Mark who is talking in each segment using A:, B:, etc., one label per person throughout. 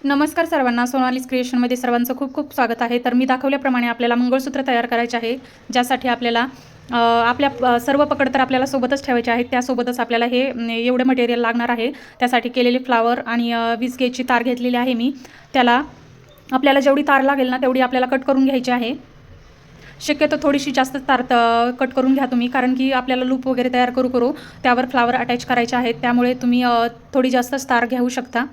A: नमस्कार सर्वांना, सोनालीज क्रिएशनमध्ये सर्वांचं खूप खूप स्वागत आहे. तर मी दाखवल्याप्रमाणे आपल्याला मंगळसूत्र तयार करायचे आहे, ज्यासाठी आपल्याला आपल्या सर्व पकड तर आपल्याला सोबतच ठेवायचे आहेत. त्यासोबतच आपल्याला हे एवढं मटेरियल लागणार आहे. त्यासाठी केलेले फ्लावर आणि 20 गेजची तार घेतलेली आहे मी. त्याला आपल्याला जेवढी तार लागेल ना तेवढी आपल्याला कट करून घ्यायची आहे. शक्यतो थोडीशी जास्त तार कट करून घ्या तुम्ही, कारण की आपल्याला लूप वगैरे तयार करू करू त्यावर फ्लावर अटॅच करायचे आहेत. त्यामुळे तुम्ही थोडी जास्तच तार घेऊ शकता.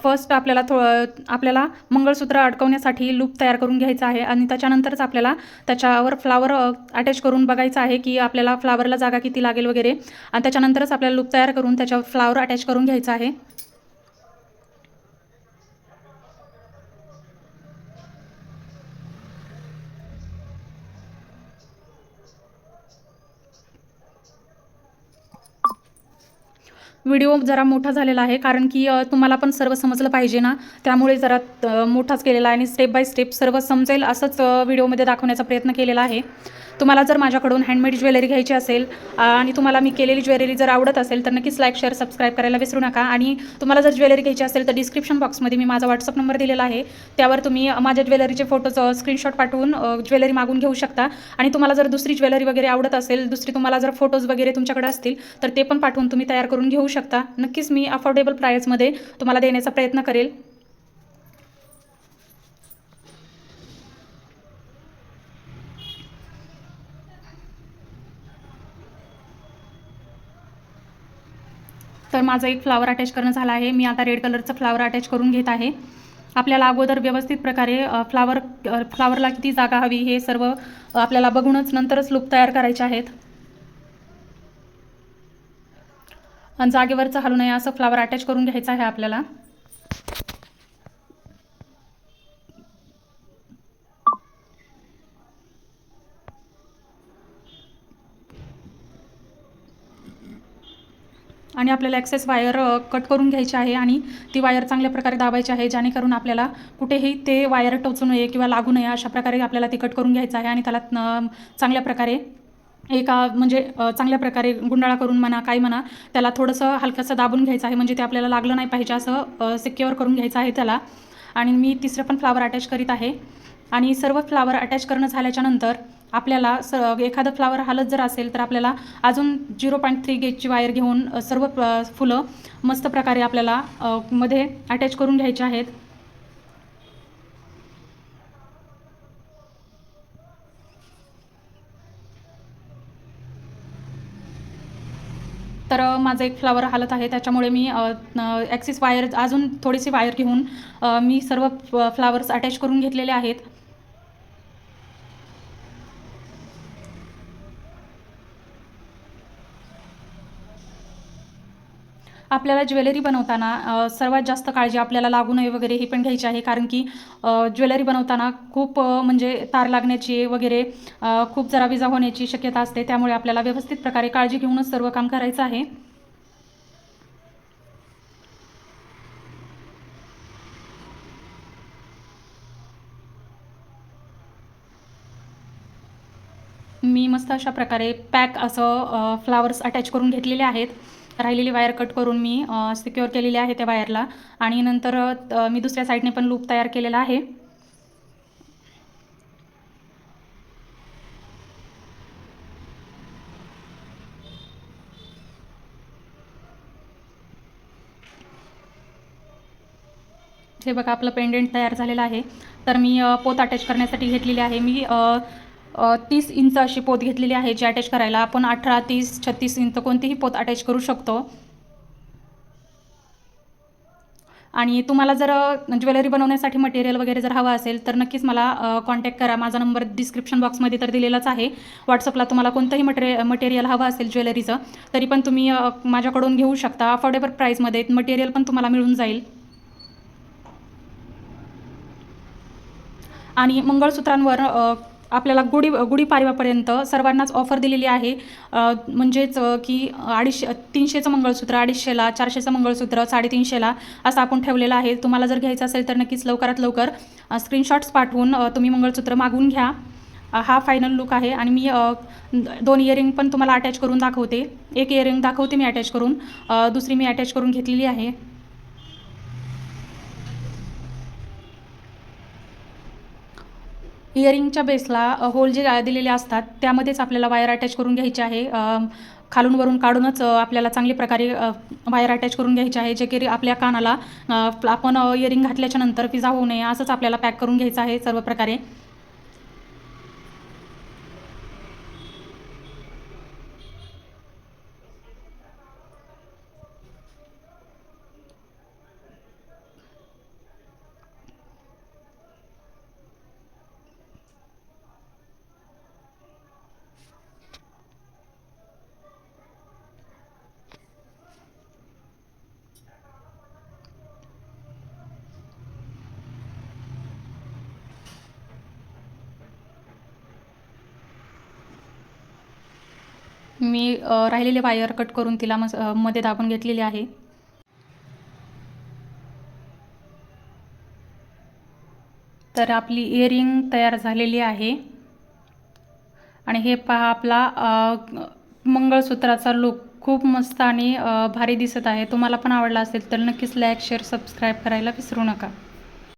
A: फर्स्ट आपल्याला मंगळसूत्र अडकवण्यासाठी लूप तयार करून घ्यायचा आहे आणि त्याच्यानंतरच आपल्याला त्याच्यावर फ्लावर अटॅच करून बघायचं आहे की आपल्याला फ्लावरला जागा किती लागेल वगैरे, आणि त्याच्यानंतरच आपल्याला लूप तयार करून त्याच्यावर फ्लावर अटॅच करून घ्यायचा आहे. व्हिडिओ जरा मोठा झालेला आहे, कारण की तुम्हाला पण सर्व समजलं पाहिजे ना, त्यामुळे जरा मोठाच केलेला आहे आणि स्टेप बाय स्टेप सर्व समजेल असंच व्हिडिओमध्ये दाखवण्याचा प्रयत्न केलेला आहे. तुम्हाला जर माझ्याकडून हँडमेड ज्वेलरी घ्यायची असेल आणि तुम्हाला मी केलेली ज्वेलरी जर आवडत असेल तर नक्कीच लाईक, शेअर, सबस्क्राईब करायला विसरू नका. आणि तुम्हाला जर ज्वेलरी घ्यायची असेल तर डिस्क्रिप्शन बॉक्समध्ये मी माझा व्हॉट्सअप नंबर दिलेला आहे. त्यावर तुम्ही माझ्या ज्वेलरीचे फोटोज स्क्रीनशॉट पाठवून ज्वेलरी मागून घेऊ शकता. आणि तुम्हाला जर दुसरी ज्वेलरी वगैरे आवडत असेल, दुसरी तुम्हाला जर फोटोज वगैरे तुमच्याकडे असतील तर ते पण पाठवून तुम्ही तयार करून घेऊ शकता. नक्कीच मी अफोर्डेबल प्राईसमध्ये तुम्हाला देण्याचा प्रयत्न करेल. तर माझं एक फ्लावर अटॅच करणं झालं आहे. मी आता रेड कलरचं फ्लावर अटॅच करून घेत आहे. आपल्याला अगोदर व्यवस्थित प्रकारे फ्लावरला किती जागा हवी हे सर्व आपल्याला बघूनच नंतरच लूप तयार करायचे आहेत. आणि जागेवरचं हलू नये असं फ्लावर अटॅच करून घ्यायचं आहे आपल्याला. आणि आपल्याला ॲक्सेस वायर कट करून घ्यायची आहे आणि ती वायर चांगल्या प्रकारे दाबायची आहे, जेणेकरून आपल्याला कुठेही ते वायर टोचू नये किंवा लागू नये अशा प्रकारे आपल्याला ती कट करून घ्यायचं आहे. आणि त्याला चांगल्या प्रकारे चांगल्या प्रकारे गुंडाळा करून म्हणा, काय म्हणा, त्याला थोडंसं हलकंसं दाबून घ्यायचं आहे, म्हणजे ते आपल्याला लागलं नाही पाहिजे असं सिक्युअर करून घ्यायचं आहे त्याला. आणि मी तिसरं पण फ्लावर अटॅच करीत आहे. आणि सर्व फ्लावर अटॅच करणं झाल्याच्यानंतर आपल्याला एखादं फ्लावर हालत जर असेल तर आपल्याला अजून 0.3 गेजची वायर घेऊन सर्व फुलं मस्त प्रकारे आपल्याला मध्ये अटॅच करून घ्यायचे आहेत. तर माझं एक फ्लावर हालत आहे, त्याच्यामुळे मी ॲक्सिस वायर अजून थोडीशी वायर घेऊन मी सर्व फ्लावर्स अटॅच करून घेतलेले आहेत. आपल्याला ज्वेलरी बनवताना सर्वात जास्त काळजी आपल्याला लागू नये वगैरे ही पण घ्यायची आहे, कारण की ज्वेलरी बनवताना खूप म्हणजे तार लागण्याची वगैरे खूप जरा विजा होण्याची शक्यता असते. त्यामुळे आपल्याला व्यवस्थित प्रकारे काळजी घेऊनच सर्व काम करायचं आहे. मी मस्त अशा प्रकारे पॅक असं फ्लावर्स अटॅच करून घेतलेले आहेत. राहिलेली वायर कट करून मी सिक्युअर केलेली आहे त्या वायरला. आणि नंतर मी दुसऱ्या साईडने पण लूप तयार केलेला आहे. हे बघा, आपलं पेंडेंट तयार झालेलं आहे. तर मी पोत अटॅच करण्यासाठी घेतलेली आहे. मी 30 इंच अशी पोत घेतलेली आहे जी अटॅच करायला. आपण 18, 30, 36 इंच कोणतीही पोत अटॅच करू शकतो. आणि तुम्हाला जर ज्वेलरी बनवण्यासाठी मटेरियल वगैरे जर हवं असेल तर नक्कीच मला कॉन्टॅक्ट करा. माझा नंबर डिस्क्रिप्शन बॉक्समध्ये तर दिलेलाच आहे. व्हॉट्सअपला तुम्हाला कोणतंही मटेरियल हवं असेल ज्वेलरीचं तरी पण तुम्ही माझ्याकडून घेऊ शकता. अफोर्डेबल प्राईसमध्ये मटेरियल पण तुम्हाला मिळून जाईल. आणि मंगळसूत्रांवर आपल्याला गुढीपाडव्यापर्यंत सर्वांनाच ऑफर दिलेली आहे. म्हणजेच की 300चं मंगळसूत्र 250ला, 400चं मंगळसूत्र 350ला असं आपण ठेवलेलं आहे. तुम्हाला जर घ्यायचं असेल तर नक्कीच लवकरात लवकर स्क्रीनशॉट्स पाठवून तुम्ही मंगळसूत्र मागवून घ्या. हा फायनल लुक आहे. आणि मी 2 इयरिंग पण तुम्हाला अटॅच करून दाखवते. एक इयरिंग दाखवते मी अटॅच करून, दुसरी मी अटॅच करून घेतलेली आहे. इयरिंगच्या बेसला होल जे दिलेले असतात त्यामध्येच आपल्याला वायर अटॅच करून घ्यायची आहे. खालून वरून काढूनच आपल्याला चांगल्या प्रकारे वायर अटॅच करून घ्यायची आहे, जे की आपल्या कानाला आपण इयरिंग घातल्याच्या नंतर पिजा होऊ नये असंच आपल्याला पॅक करून घ्यायचं आहे सर्व प्रकारे. मी राहिलेले वायर कट करून तिला मध्ये दाबून घेतलेली आहे. तर आपली इयरिंग तयार झालेली आहे आणि हे पहा आपला मंगळसूत्राचा लूक खूप मस्त आणि भारी दिसत आहे. तुम्हाला पण आवडला असेल तर नक्कीच लाईक, शेअर, सबस्क्राईब करायला विसरू नका.